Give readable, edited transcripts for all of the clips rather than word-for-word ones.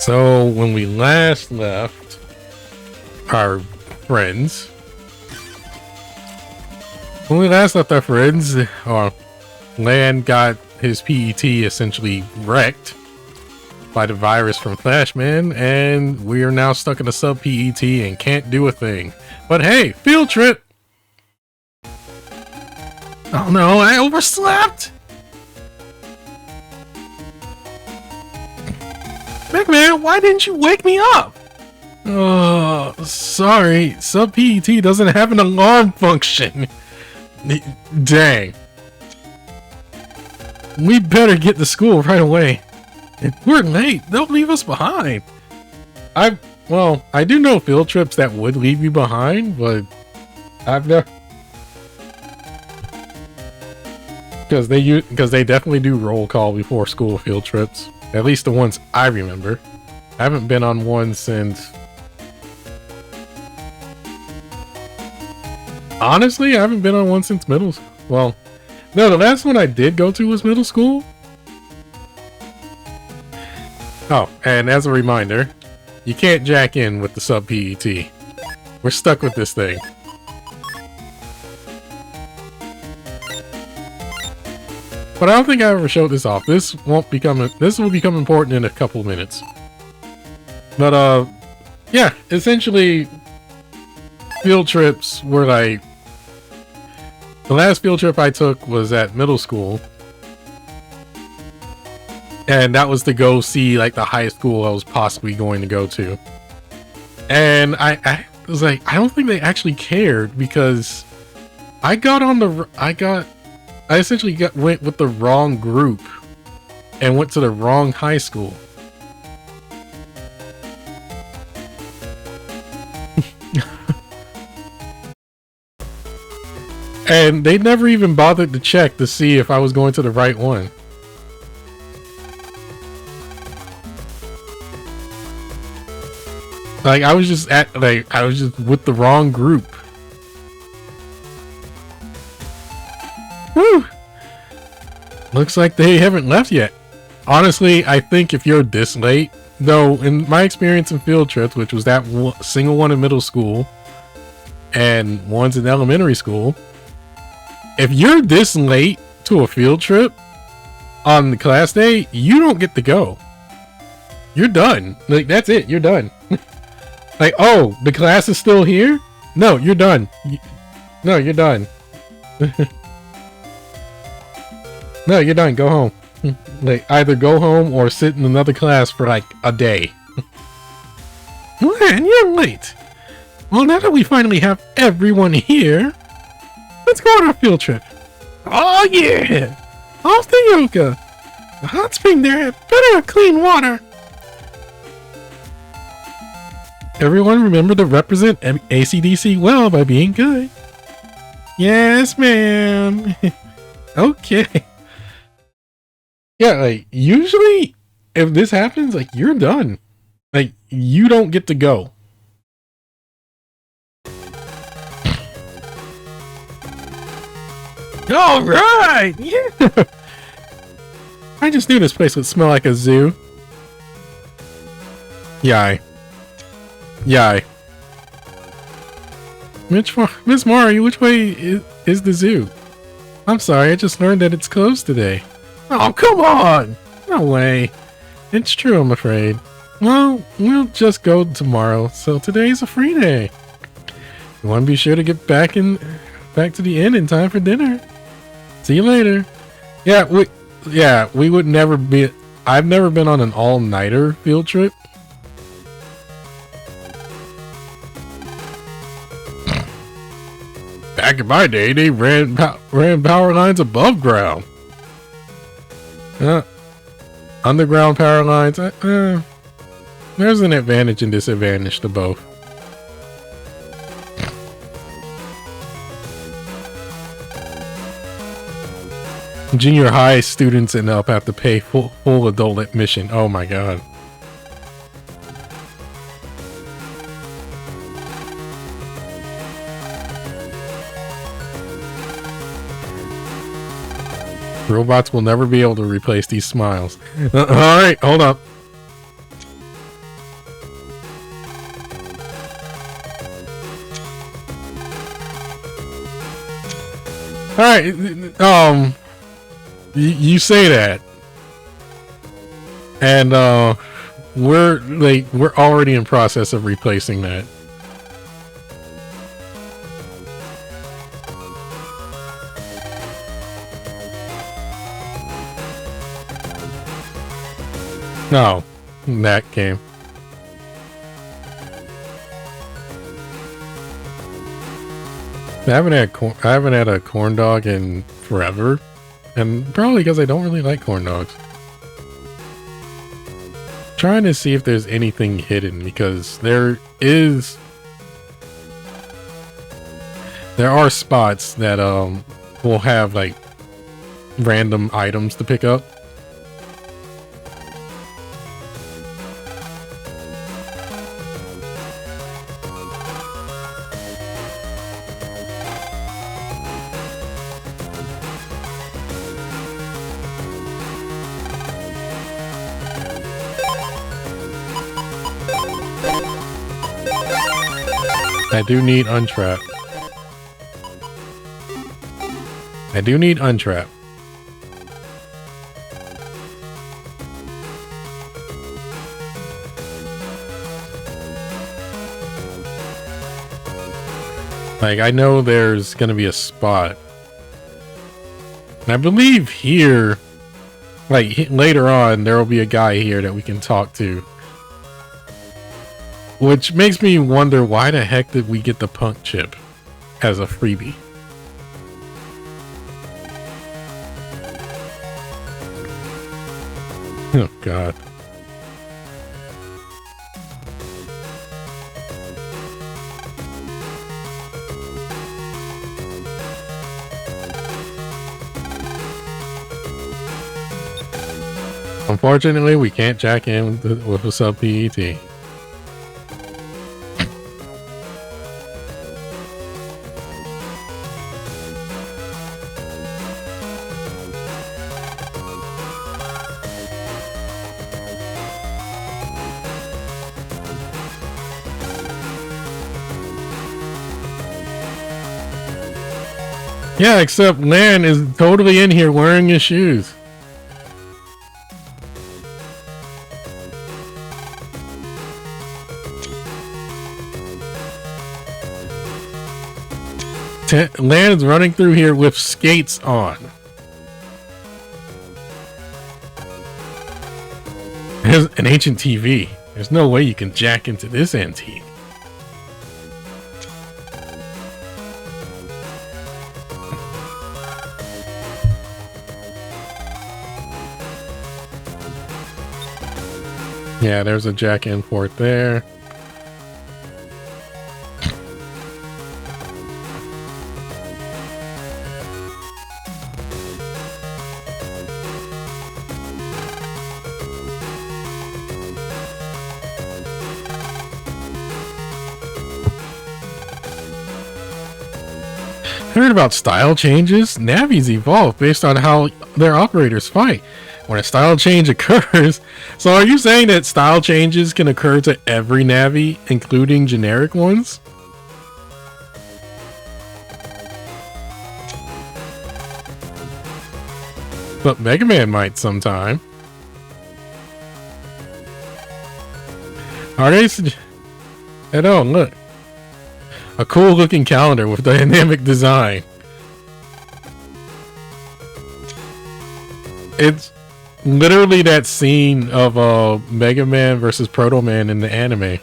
So when we last left our friends, Land got his PET essentially wrecked by the virus from Flashman, and we are now stuck in a sub PET and can't do a thing. But hey, field trip! Oh no, I overslept! Megaman, why didn't you wake me up? Oh, sorry, sub PET doesn't have an alarm function. Dang. We better get to school right away. If we're late, they'll leave us behind. I do know field trips that would leave you behind, but I've never... Because they definitely do roll call before school field trips. At least the ones I remember. I haven't been on one since... Honestly, I haven't been on one since middle school. Well, no, the last one I did go to was middle school. Oh, and as a reminder, you can't jack in with the sub PET. We're stuck with this thing. But I don't think I ever showed this off. This will become important in a couple of minutes. But yeah, essentially field trips were like, the last field trip I took was at middle school. And that was to go see like the highest school I was possibly going to go to. And I was like, I don't think they actually cared, because I essentially went with the wrong group and went to the wrong high school. And they never even bothered to check to see if I was going to the right one. Like, I was just with the wrong group. Whew. Looks like they haven't left yet. Honestly, I think if you're this late, though, in my experience in field trips, which was that single one in middle school and ones in elementary school, if you're this late to a field trip on the class day, you don't get to go. You're done. Like, that's it. You're done. Like, oh, the class is still here? No, you're done. No, you're done. No, you're done. Go home. Like, either go home or sit in another class for like a day. Man, you're late. Well, now that we finally have everyone here, let's go on our field trip. Oh yeah! Off the yoga. The hot spring there better have clean water. Everyone remember to represent ACDC well by being good. Yes, ma'am. Okay. Yeah, like, usually, if this happens, like, you're done. Like, you don't get to go. All right! Yeah! I just knew this place would smell like a zoo. Yai. Yai. Miss Mari, which way is the zoo? I'm sorry, I just learned that it's closed today. Oh, come on! No way. It's true, I'm afraid. Well, we'll just go tomorrow, so today's a free day. You want to be sure to get back to the inn in time for dinner. See you later. Yeah, we would never be... I've never been on an all-nighter field trip. Back in my day, they ran power lines above ground. Underground power lines. There's an advantage and disadvantage to both. Junior high students and up have to pay full adult admission. Oh my god. Robots will never be able to replace these smiles. Alright, hold up. right. You say that, and we're already in process of replacing that. No, that game. I haven't had a corn dog in forever, and probably because I don't really like corn dogs. Trying to see if there's anything hidden, because there are spots that will have like random items to pick up. I do need untrap. I do need untrap. Like, I know there's gonna be a spot. And I believe here, like, later on, there will be a guy here that we can talk to. Which makes me wonder, why the heck did we get the punk chip as a freebie? Oh, God. Unfortunately, we can't jack in with a sub PET. Yeah, except Lan is totally in here wearing his shoes. Lan is running through here with skates on. There's an ancient TV. There's no way you can jack into this antique. Yeah, there's a jack in port there. Heard about style changes? Navies evolve based on how their operators fight. When a style change occurs, so are you saying that style changes can occur to every Navi, including generic ones? But Mega Man might sometime. Are they? Oh, look. A cool looking calendar with dynamic design. It's literally that scene of Mega Man versus Proto Man in the anime.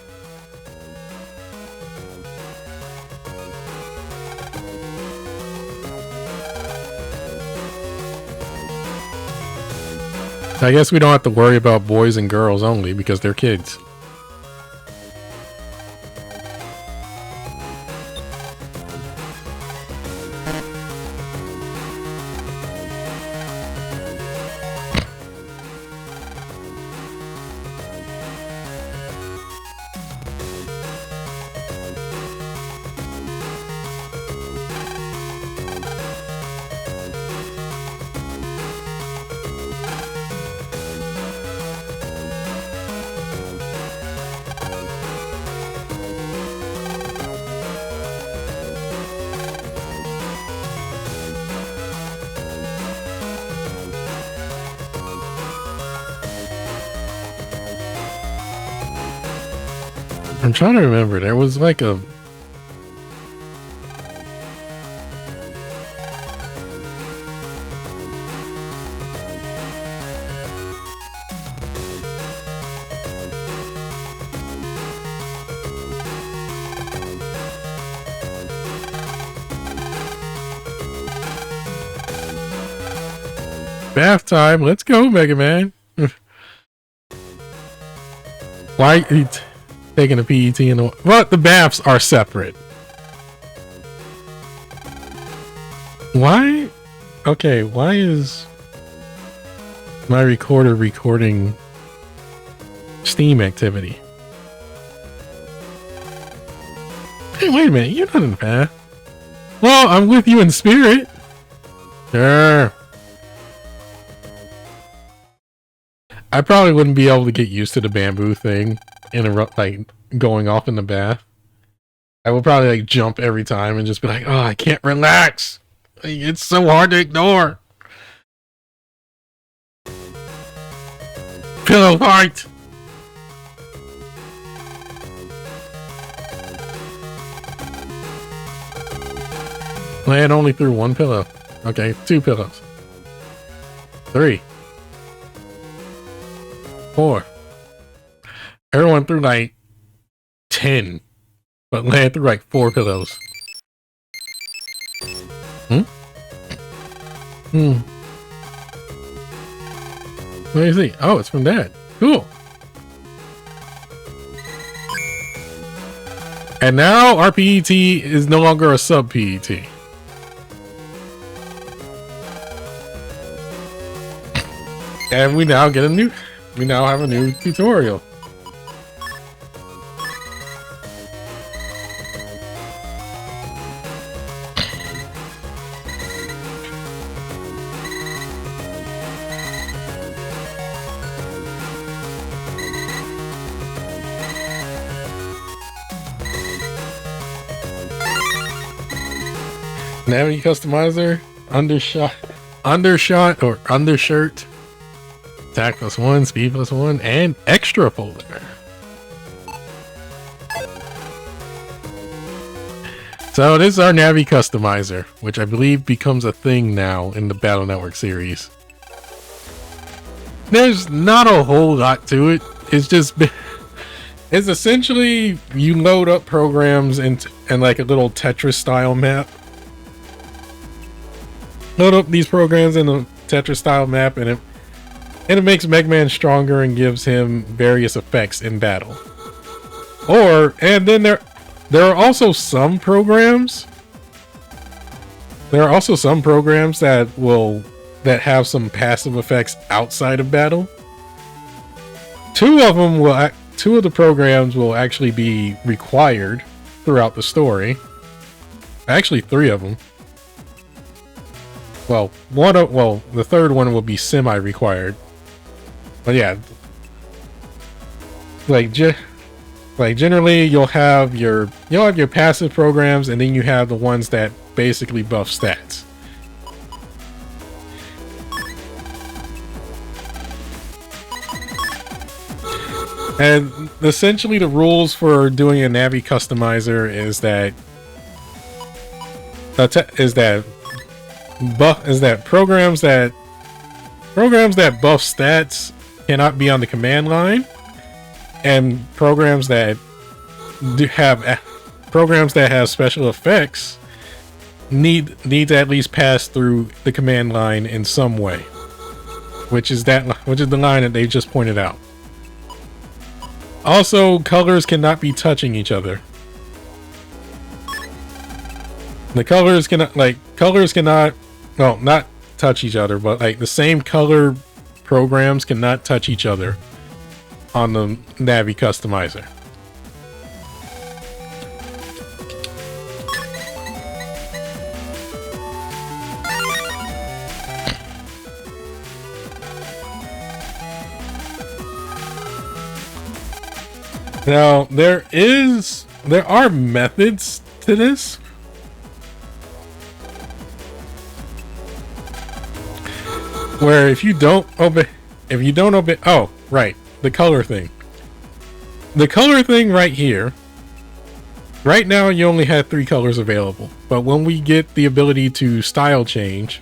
I guess we don't have to worry about boys and girls only because they're kids. I'm trying to remember. There was like a... Bath time. Let's go, Mega Man. Why are you taking a PET in the... But the baths are separate. Why? Okay, why is my recorder recording Steam activity? Hey, wait a minute. You're not in the bath. Well, I'm with you in spirit. Sure. I probably wouldn't be able to get used to the bamboo thing like going off in the bath. I would probably like jump every time and just be like, oh, I can't relax. It's so hard to ignore. Pillow fight. Land only threw one pillow. Okay, 2 pillows. 3. 4. Everyone threw like 10, but Land threw like 4 pillows. What do you see? Oh, it's from Dad. Cool. And now our PET is no longer a sub PET. And we now have a new tutorial. Navy customizer, undershot or undershirt. Attack +1, speed +1, and extra folder. So this is our Navi customizer, which I believe becomes a thing now in the Battle Network series. There's not a whole lot to it. It's essentially you load up programs and like a little Tetris style map. Load up these programs in a Tetris style map, and it makes Mega Man stronger and gives him various effects in battle. And then there are also some programs. There are also some programs that have some passive effects outside of battle. Two of the programs will actually be required throughout the story. Actually, 3 of them. Well, the third one will be semi-required. But yeah, like generally you'll have your passive programs, and then you have the ones that basically buff stats. And essentially the rules for doing a Navi customizer is that programs that buff stats cannot be on the command line, and programs that have special effects need to at least pass through the command line in some way, which is the line that they just pointed out. Also, colors cannot be touching each other. The colors cannot not touch each other, but like the same color programs cannot touch each other on the Navi customizer. Now there are methods to this. Where if you don't obey, oh, right, the color thing. the color thing right here, right now you only have 3 colors available, but when we get the ability to style change,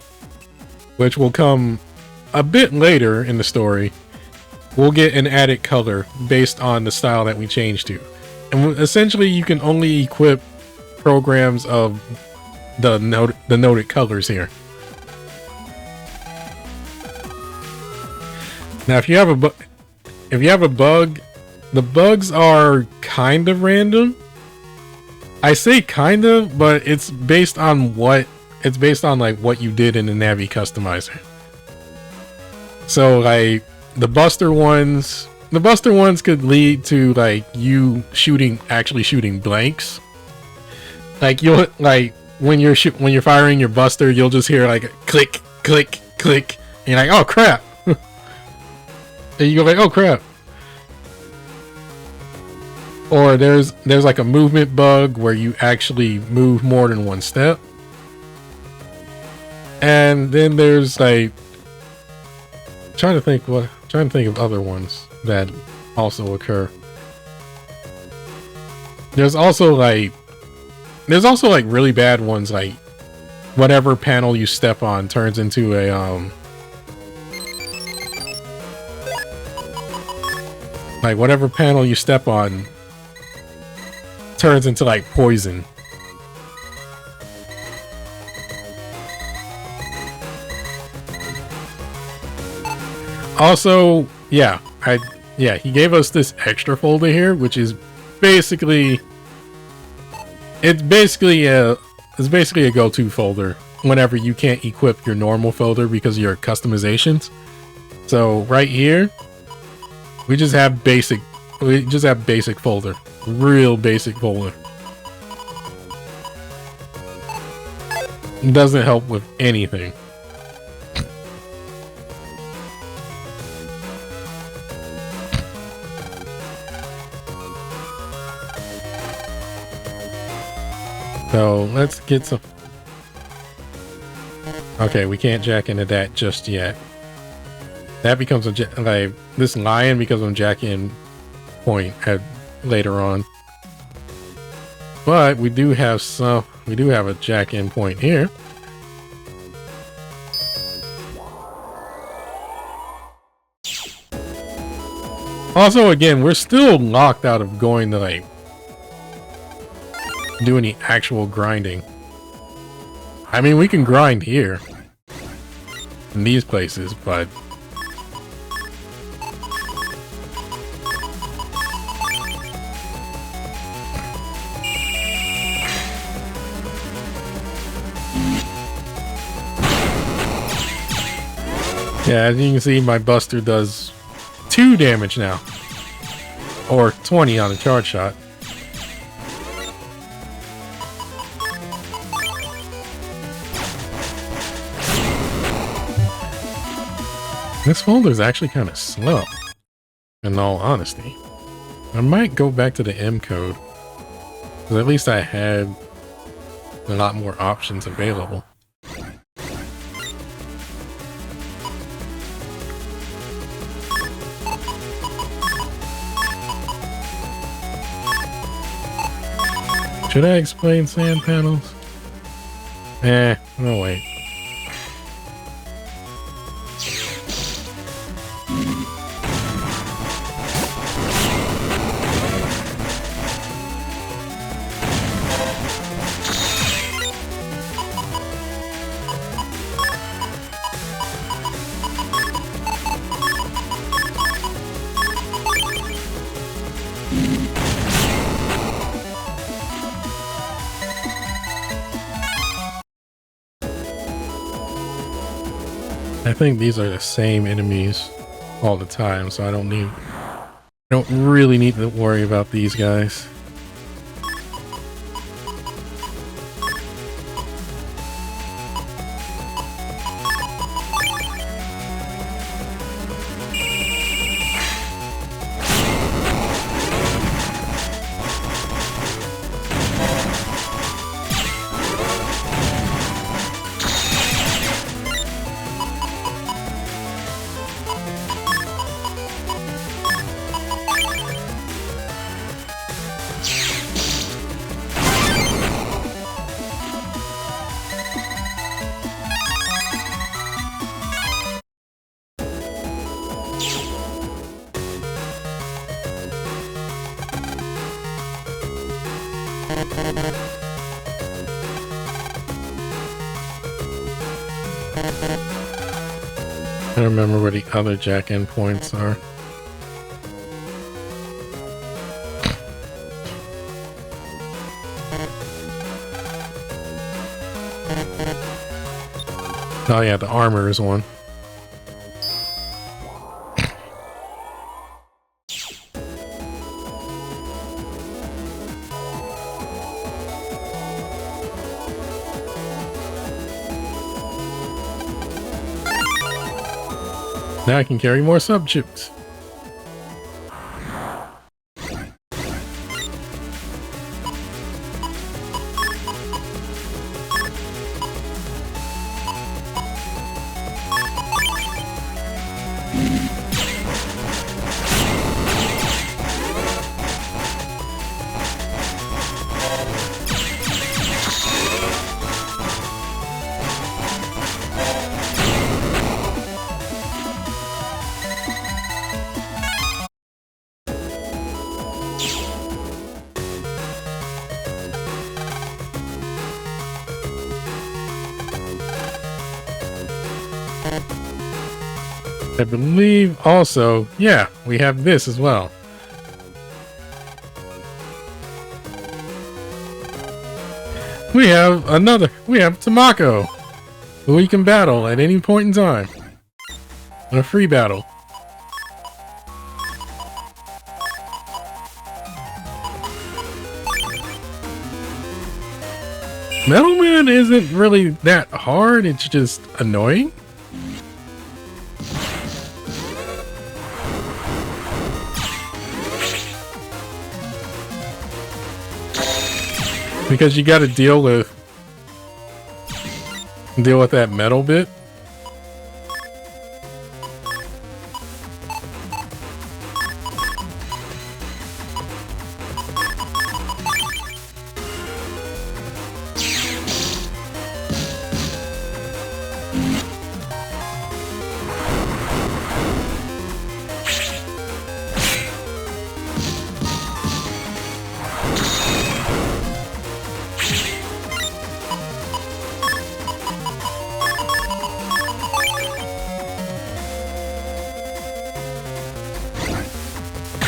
which will come a bit later in the story, we'll get an added color based on the style that we change to. And essentially you can only equip programs of the noted colors here. Now if you have a bug, the bugs are kind of random. I say kind of, but it's based on like what you did in the Navi customizer. So like the buster ones could lead to like you actually shooting blanks. Like you'll like when you're firing your buster, you'll just hear like a click, click, click, and you're like, oh crap. And you go like, oh crap. Or there's like a movement bug where you actually move more than one step. And then there's like trying to think of other ones that also occur. There's also like really bad ones, like whatever panel you step on turns into a like whatever panel you step on turns into like poison. Also, yeah, he gave us this extra folder here, which is basically a go-to folder whenever you can't equip your normal folder because of your customizations. So right here, we just have basic folder, real basic folder. It doesn't help with anything. So let's get some. Okay, we can't jack into that just yet. That becomes like this lion becomes a jack-in point later on. But we do have a jack-in point here. Also, again, we're still locked out of going to like do any actual grinding. I mean, we can grind here in these places, but yeah, as you can see, my buster does 2 damage now, or 20 on a charge shot. This folder is actually kind of slow, in all honesty. I might go back to the M code, because at least I had a lot more options available. Should I explain sand panels? No wait. I think these are the same enemies all the time, so I don't really need to worry about these guys. I don't remember where the other jack endpoints are. Oh yeah, the armor is one. Now I can carry more subjects. I believe also, yeah, we have this as well. We have Tamako, who we can battle at any point in time. On a free battle. Metal Man isn't really that hard, it's just annoying. Because you gotta deal with that metal bit.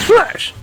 Flash!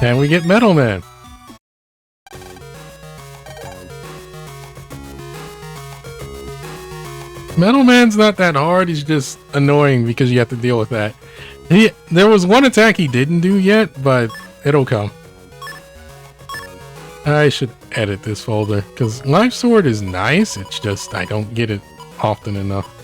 And we get Metal Man. Metal Man's not that hard, he's just annoying because you have to deal with that. There was one attack he didn't do yet, but it'll come. I should edit this folder, because Life Sword is nice, it's just I don't get it often enough.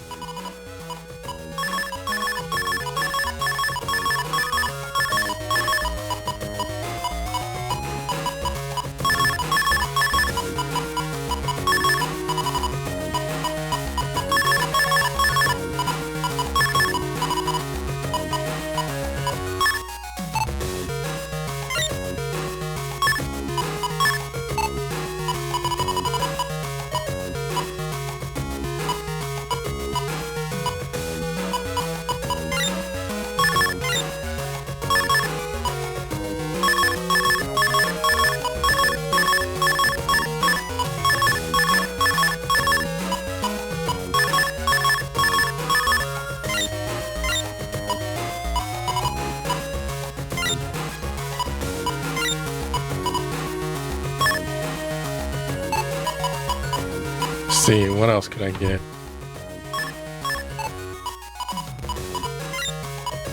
See, what else could I get?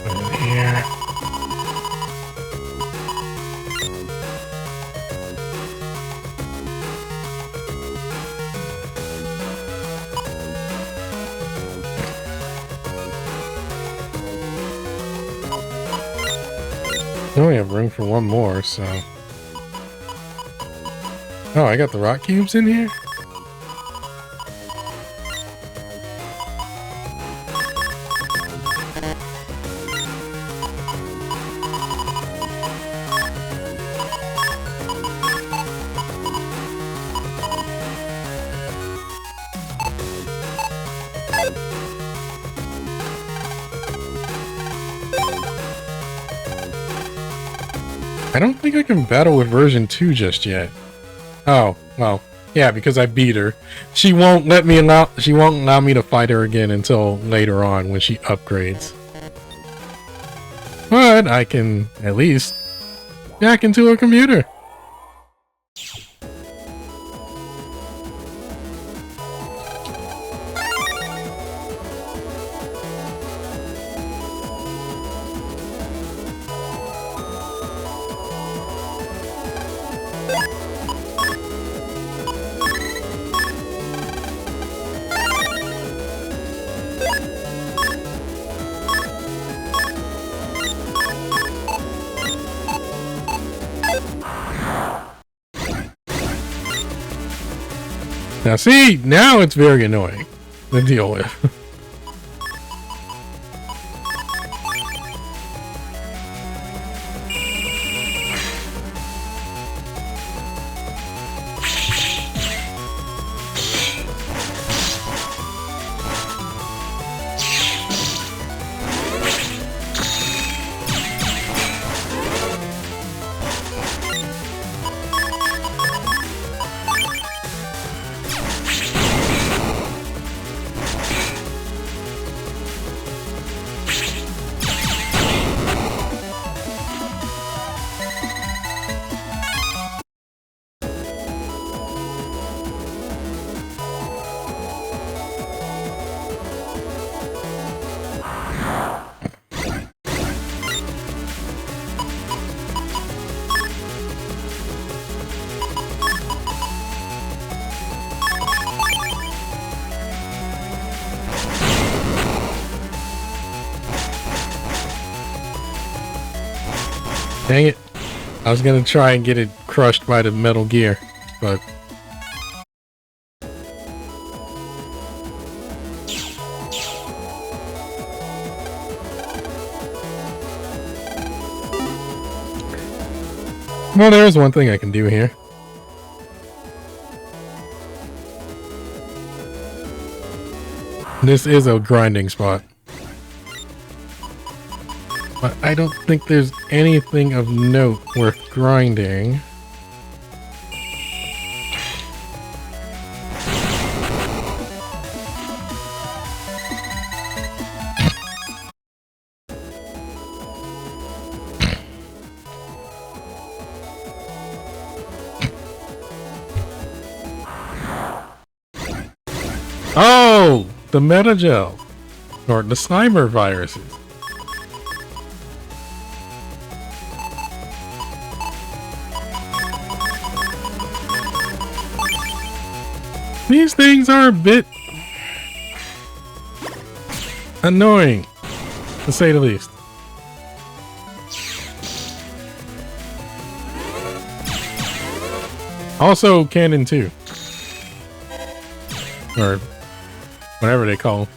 Put it here. I only have room for one more, so... Oh, I got the rock cubes in here? I don't think I can battle with version 2 just yet. Oh, well, yeah, because I beat her. She won't allow me to fight her again until later on when she upgrades. But I can at least hack into her computer. Now see, now it's very annoying to deal with. Dang it. I was gonna try and get it crushed by the Metal Gear, but... Well, there's one thing I can do here. This is a grinding spot. But I don't think there's anything of note worth grinding. Oh! The Metagel! Or the Slimer viruses. These things are a bit annoying, to say the least. Also, Canon 2. Or whatever they call them.